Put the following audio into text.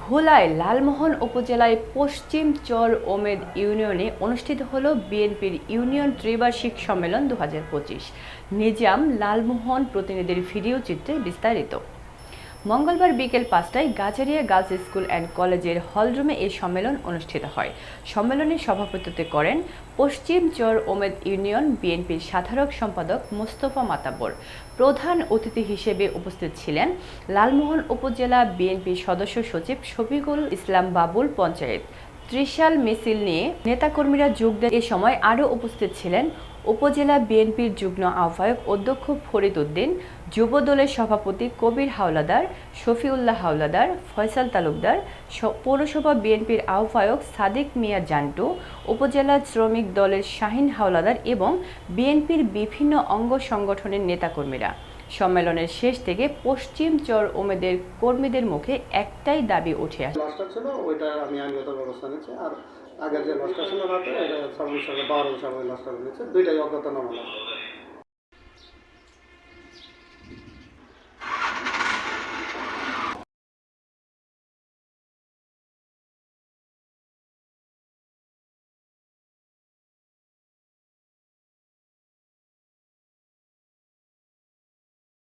ভোলায় লালমোহন উপজেলায় পশ্চিম চর ওমেদ ইউনিয়নে অনুষ্ঠিত হলো বিএনপির ইউনিয়ন ত্রিবার্ষিক সম্মেলন 2025। নিজাম লালমোহন প্রতিনিধির ভিডিও চিত্রে বিস্তারিত। মঙ্গলবার বিকেল 5টায় গাজারিয়া গার্লস স্কুল অ্যান্ড কলেজের হলরুমে এই সম্মেলন অনুষ্ঠিত হয়। সম্মেলনে সভাপতিত্ব করেন পশ্চিম চর ওমেদ ইউনিয়ন বিএনপির সাধারণ সম্পাদক মোস্তফা মাতাব্বর। প্রধান অতিথি হিসেবে উপস্থিত ছিলেন লালমোহন উপজেলা বিএনপির সদস্য সচিব শফিকুল ইসলাম বাবুল। পঞ্চায়েত ত্রিশাল মিছিল নিয়ে নেতাকর্মীরা যোগ দেন। এ সময় আরও উপস্থিত ছিলেন উপজেলা বিএনপির যুগ্ম আহ্বায়ক অধ্যক্ষ ফরিদ উদ্দিন, যুবদলের সভাপতি কবির হাওলাদার, শফিউল্লাহ হাওলাদার, ফয়সাল তালুকদার, পৌরসভা বিএনপির আহ্বায়ক সাদিক মিয়া জান্টু, উপজেলা শ্রমিক দলের শাহিন হাওলাদার এবং বিএনপির বিভিন্ন অঙ্গ সংগঠনের নেতাকর্মীরা। সম্মেলনের শেষ থেকে পশ্চিম চর ওমেদের কর্মীদের মুখে একটাই দাবি উঠে আসে। আগের যে লসটা ছিল রাতে এটা সমস্যা 12 সময় লসটা হয়েছে, দুইটাই অজ্ঞাতনামূলক।